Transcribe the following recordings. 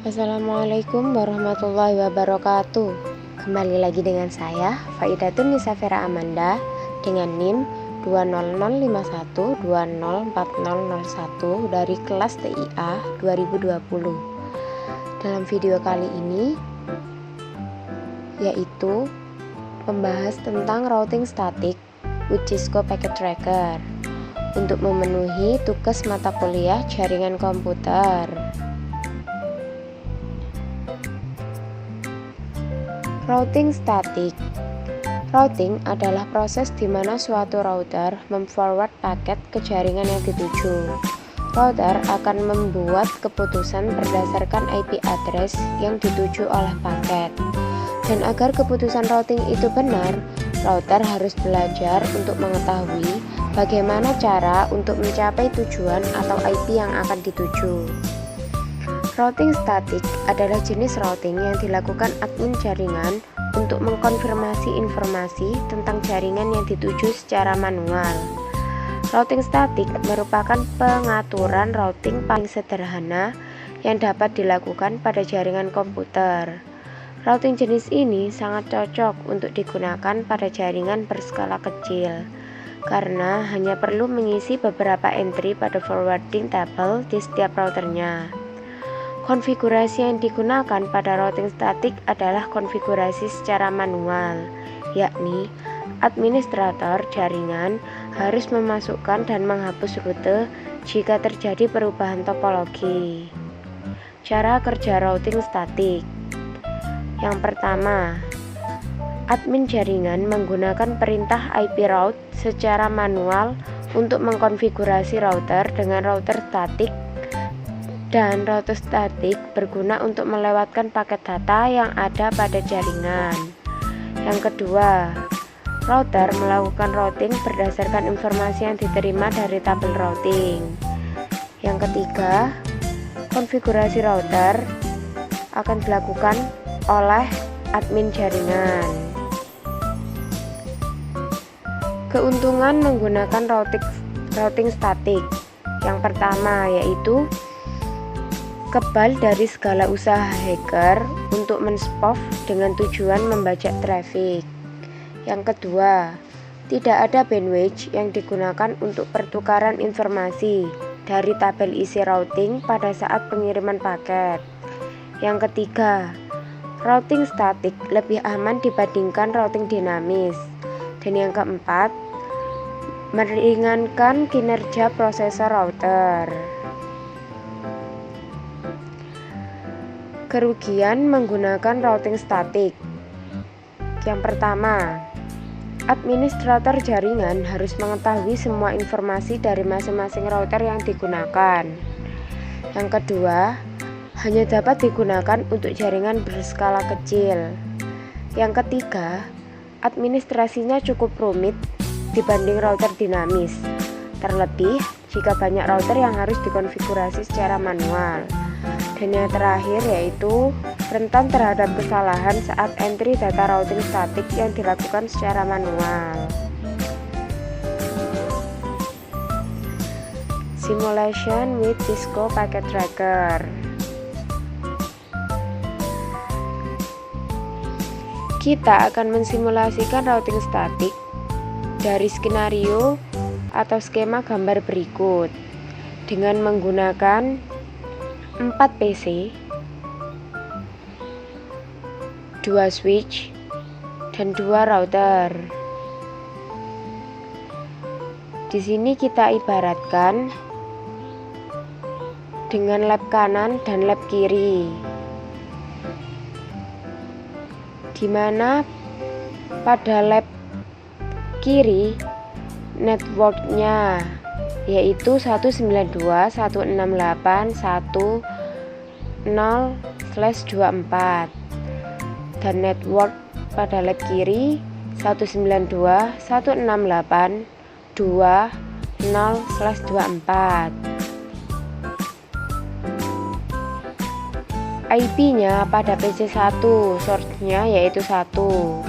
Assalamualaikum warahmatullahi wabarakatuh. Kembali lagi dengan saya Faidatun Nisa Vera Amanda dengan NIM 20051204001 dari kelas TIA 2020. Dalam video kali ini yaitu membahas tentang routing statik with Cisco Packet Tracker untuk memenuhi tugas mata kuliah jaringan komputer. Routing statik. Routing adalah proses di mana suatu router memforward paket ke jaringan yang dituju. Router akan membuat keputusan berdasarkan IP address yang dituju oleh paket. Dan agar keputusan routing itu benar, router harus belajar untuk mengetahui bagaimana cara untuk mencapai tujuan atau IP yang akan dituju. Routing statik adalah jenis routing yang dilakukan admin jaringan untuk mengkonfirmasi informasi tentang jaringan yang dituju secara manual. Routing statik merupakan pengaturan routing paling sederhana yang dapat dilakukan pada jaringan komputer. Routing jenis ini sangat cocok untuk digunakan pada jaringan berskala kecil, karena hanya perlu mengisi beberapa entry pada forwarding table di setiap routernya. Konfigurasi yang digunakan pada routing statik adalah konfigurasi secara manual, yakni administrator jaringan harus memasukkan dan menghapus rute jika terjadi perubahan topologi. Cara kerja routing statik. Yang pertama, admin jaringan menggunakan perintah IP route secara manual untuk mengkonfigurasi router dengan router statik, dan router statik berguna untuk melewatkan paket data yang ada pada jaringan. Yang kedua, router melakukan routing berdasarkan informasi yang diterima dari tabel routing. Yang ketiga, konfigurasi router akan dilakukan oleh admin jaringan. Keuntungan menggunakan routing statik. Yang pertama yaitu kebal dari segala usaha hacker untuk men-spoof dengan tujuan membajak traffic. Yang kedua, tidak ada bandwidth yang digunakan untuk pertukaran informasi dari tabel isi routing pada saat pengiriman paket. Yang ketiga, routing statik lebih aman dibandingkan routing dinamis. Dan yang keempat, meringankan kinerja prosesor router. Kerugian menggunakan routing statik. Yang pertama, administrator jaringan harus mengetahui semua informasi dari masing-masing router yang digunakan. Yang kedua, hanya dapat digunakan untuk jaringan berskala kecil. Yang ketiga, administrasinya cukup rumit dibanding router dinamis, terlebih jika banyak router yang harus dikonfigurasi secara manual. Dan yang terakhir yaitu rentan terhadap kesalahan saat entry data routing statik yang dilakukan secara manual. Simulation with Cisco Packet Tracker. Kita akan mensimulasikan routing statik dari skenario atau skema gambar berikut dengan menggunakan 4 PC, 2 switch, dan 2 router. Di sini kita ibaratkan dengan lab kanan dan lab kiri, di mana pada lab kiri networknya yaitu 192.168.1.0/24 dan network pada lab kiri 192.168.2.0/24. IP-nya pada PC 1, source-nya yaitu 1.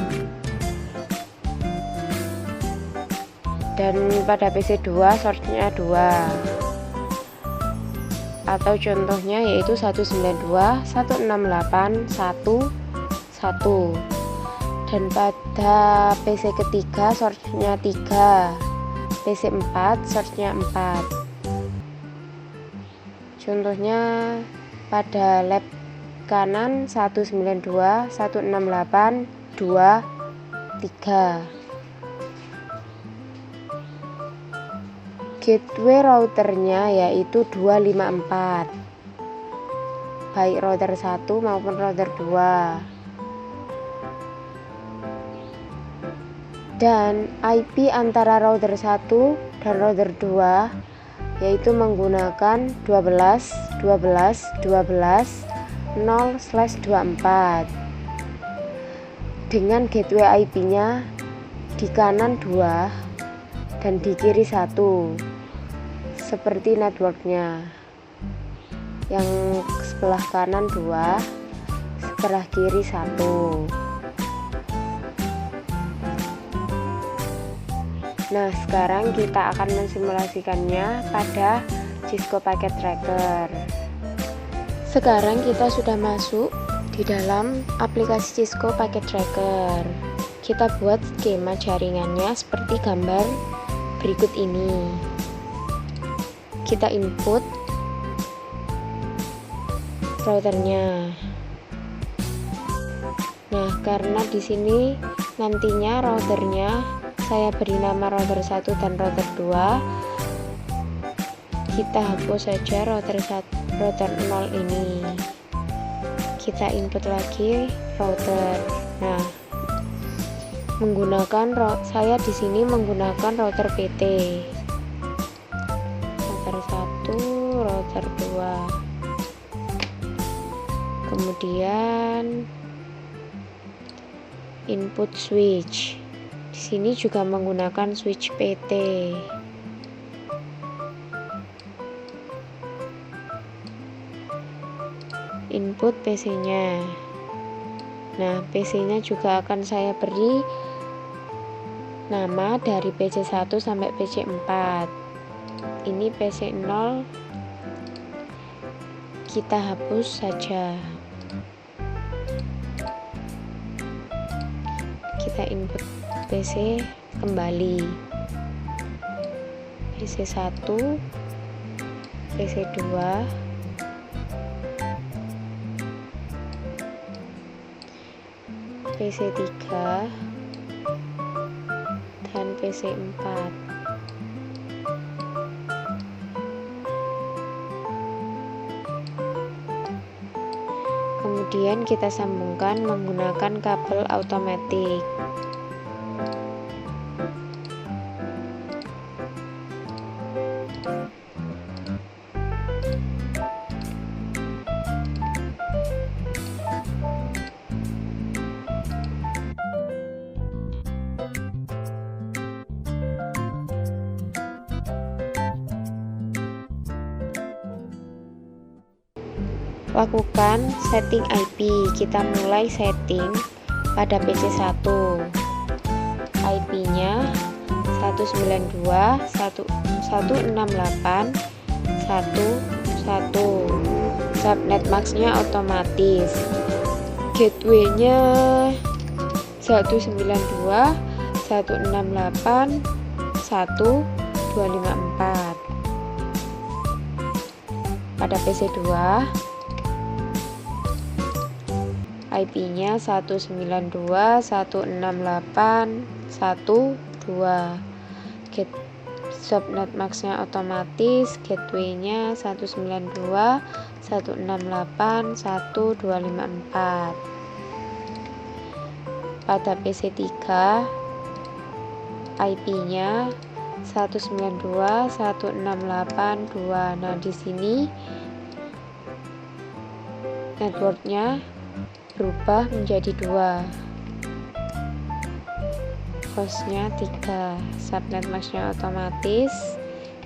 Dan pada PC 2 source-nya 2. atau contohnya yaitu 192.168.1.1. Dan pada PC ketiga source-nya 3, PC 4 source-nya 4. Contohnya pada lab kanan 192.168.2.3. Gateway routernya yaitu 254, baik router 1 maupun router 2. Dan IP antara router 1 dan router 2 yaitu menggunakan 12.12.12.0/24 dengan gateway IP-nya di kanan 2 dan di kiri 1 seperti networknya, yang sebelah kanan 2, sebelah kiri 1. Nah, sekarang kita akan mensimulasikannya pada Cisco Packet Tracker. Sekarang kita sudah masuk di dalam aplikasi Cisco Packet Tracker. Kita buat skema jaringannya seperti gambar berikut ini. Kita input routernya. Nah, karena di sini nantinya routernya saya beri nama router 1 dan router 2, kita hapus saja router 0 ini. Kita input lagi router. Nah, saya di sini menggunakan router PT. Router 1, router 2. Kemudian input switch. Di sini juga menggunakan switch PT. Input PC-nya. Nah, PC-nya juga akan saya beri nama dari PC 1 sampai PC 4. Ini PC 0 kita hapus saja. Kita input PC kembali. PC 1, PC 2, PC 3, dan PC 4. Kemudian kita sambungkan menggunakan kabel automatic. Lakukan setting IP. Kita mulai setting pada PC 1. IP-nya 192.168.1.1. Subnet max-nya otomatis. Gateway-nya 192.168.1.254. Pada PC 2 IP-nya 192.168.1.2. Subnet max-nya otomatis. Gateway-nya 192.168.1.254. Pada PC 3 IP-nya 192.168.2. Nah, di sini networknya berubah menjadi 2, hostnya 3, subnet max-nya otomatis,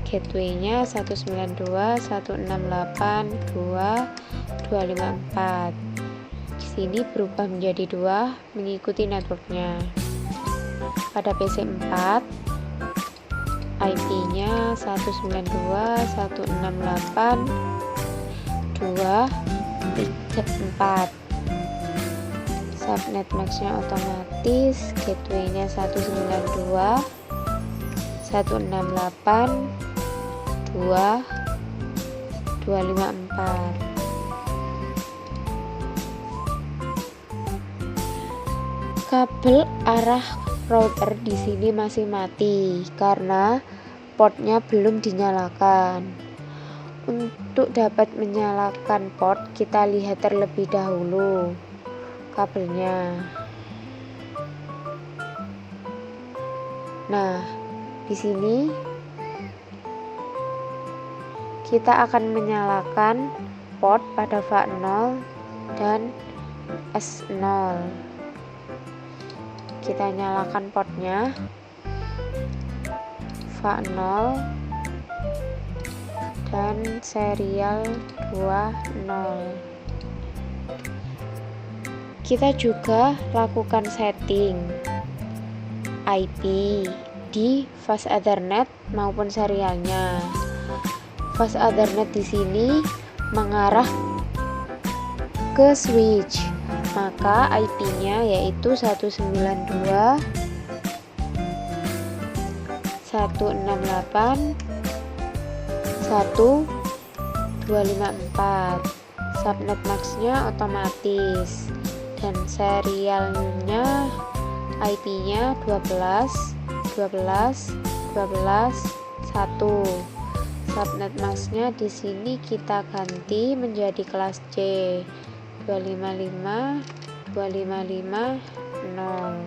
gateway-nya 192.168.2.254. Di sini berubah menjadi 2 mengikuti networknya. Pada PC 4 IP-nya 192.168.1.2. 2, 3, 4. Subnet max-nya otomatis, gateway-nya 192, 168, 2, 254. Kabel arah router di sini masih mati karena portnya belum dinyalakan. Untuk dapat menyalakan port, kita lihat terlebih dahulu kabelnya. Nah, di sini kita akan menyalakan port pada VA0 dan S0. Kita nyalakan portnya VA0 dan serial 20. Kita juga lakukan setting IP di fast Ethernet maupun serialnya. Fast Ethernet di sini mengarah ke switch, maka IP-nya yaitu 192, 168, 1254. Subnet max-nya otomatis dan serialnya IP-nya 12, 12, 12, 1. Subnet max-nya di sini kita ganti menjadi kelas C 255, 255, 0.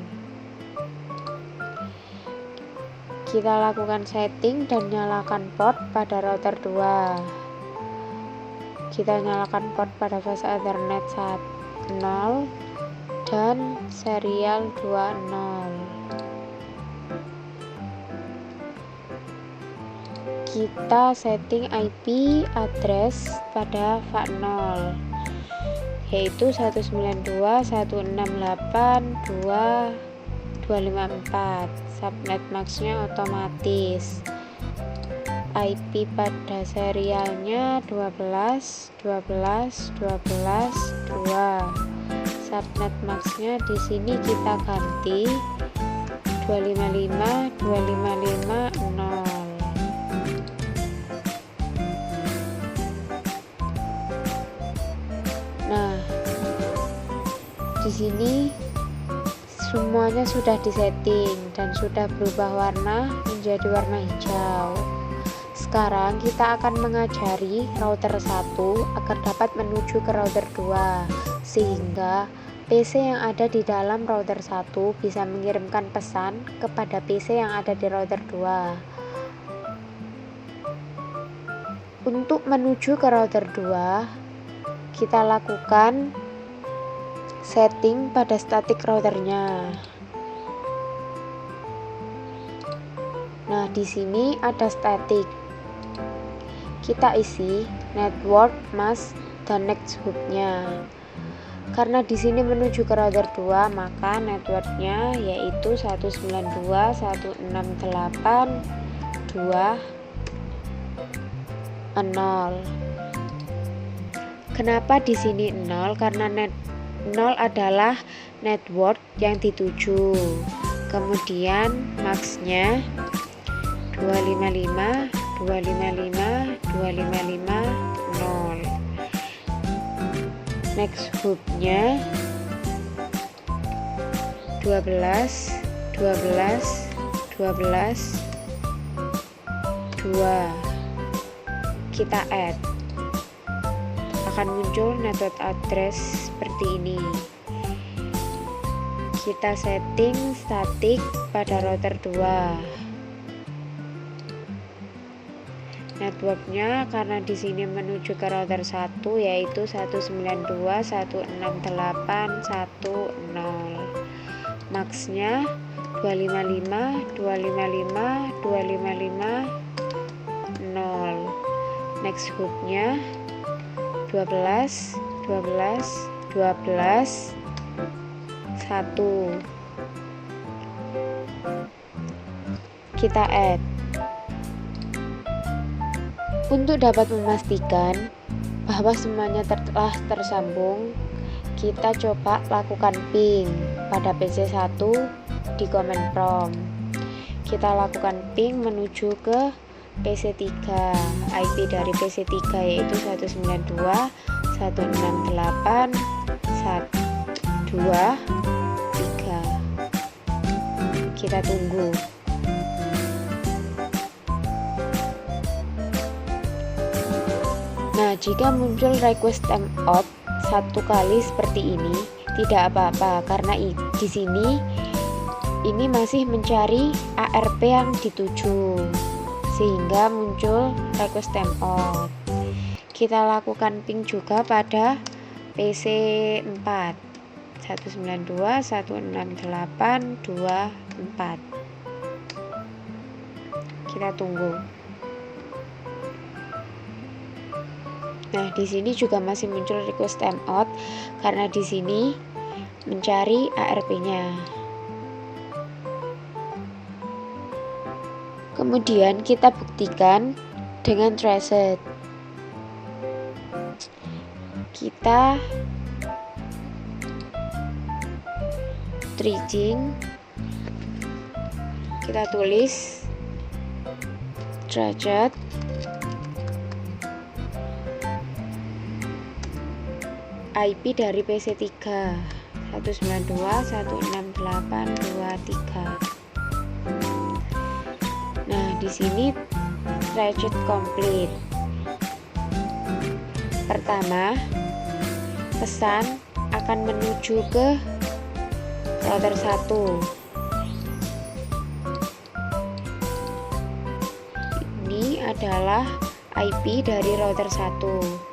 Kita lakukan setting dan nyalakan port pada router 2. Kita nyalakan port pada fast Ethernet 0 dan serial 20. Kita setting IP address pada VA0 yaitu 192.168.2.254. Subnet max-nya otomatis. IP pada serialnya 12, 12, 12, 2. Subnet max-nya di sini kita ganti 255, 255, 0. Nah, di sini semuanya sudah disetting dan sudah berubah warna menjadi warna hijau. Sekarang kita akan mengajari router 1 agar dapat menuju ke router 2, sehingga PC yang ada di dalam router 1 bisa mengirimkan pesan kepada PC yang ada di router 2. Untuk menuju ke router 2, kita lakukan setting pada static routernya. Nah, di sini ada static. Kita isi network, mask, dan next hub-nya. Karena di sini menuju ke router 2, maka networknya yaitu 192.168.2.0. Kenapa di sini 0? Karena 0 adalah network yang dituju. Kemudian max-nya 255, 255, 255, 0. Next hub-nya 12, 12, 12, 2. Kita add. Akan muncul network address seperti ini. Kita setting static pada router 2. Networknya karena di sini menuju ke router 1 yaitu 192.168.1.0. Max-nya 255, 255, 255, 0. Next hub-nya 12, 12, 12, 1. Kita add. Untuk dapat memastikan bahwa semuanya telah tersambung, kita coba lakukan ping pada PC1 di command prompt. Kita lakukan ping menuju ke PC3. IP dari PC3 yaitu 192.168.123. Kita tunggu. Nah, jika muncul request timeout satu kali seperti ini, tidak apa-apa karena di sini ini masih mencari ARP yang dituju sehingga muncul request timeout. Kita lakukan ping juga pada PC4 192.168.24. Kita tunggu. Nah, di sini juga masih muncul request timeout karena di sini mencari ARP-nya. Kemudian kita buktikan dengan traced. Kita tracing, kita tulis traced IP dari PC3 192.168.23. Nah, di sini traced complete. Pertama, pesan akan menuju ke router 1. Ini adalah IP dari router 1.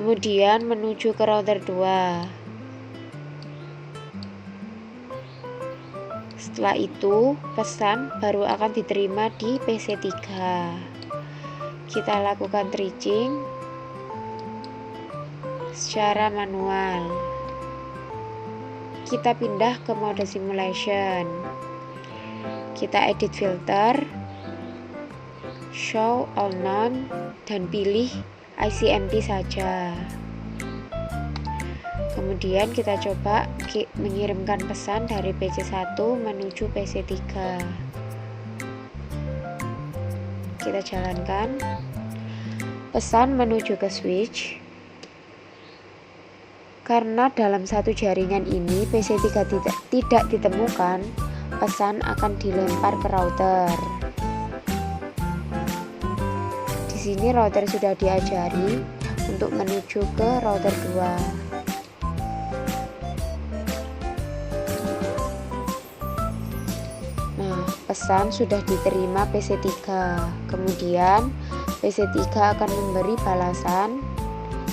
Kemudian menuju ke router 2. Setelah itu, pesan baru akan diterima di PC3. Kita lakukan tracing secara manual. Kita pindah ke mode simulation. Kita edit filter, show all none, dan pilih ICMP saja. Kemudian kita coba mengirimkan pesan dari PC1 menuju PC3. Kita jalankan. Pesan menuju ke switch. Karena dalam satu jaringan ini PC3 tidak ditemukan, pesan akan dilempar ke router. Di sini router sudah diajari untuk menuju ke router 2. Nah, pesan sudah diterima PC3. Kemudian PC3 akan memberi balasan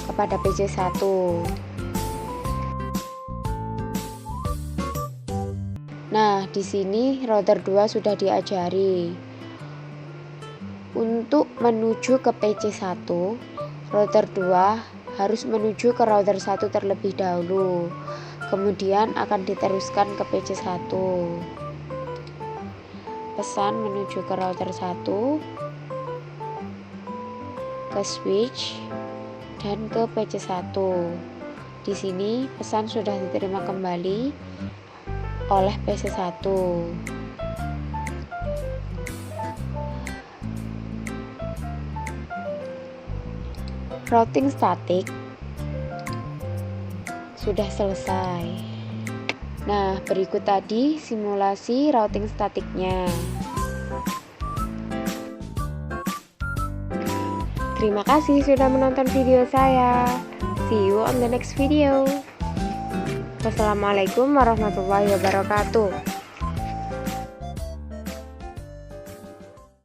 kepada PC1. Nah, di sini router 2 sudah diajari. Untuk menuju ke PC1, router 2 harus menuju ke router 1 terlebih dahulu. Kemudian akan diteruskan ke PC1. Pesan menuju ke router 1, ke switch, dan ke PC1. Di sini pesan sudah diterima kembali oleh PC1. Routing statik sudah selesai. Nah, berikut tadi simulasi routing statiknya. Terima kasih sudah menonton video saya. See you on the next video. Wassalamualaikum warahmatullahi wabarakatuh.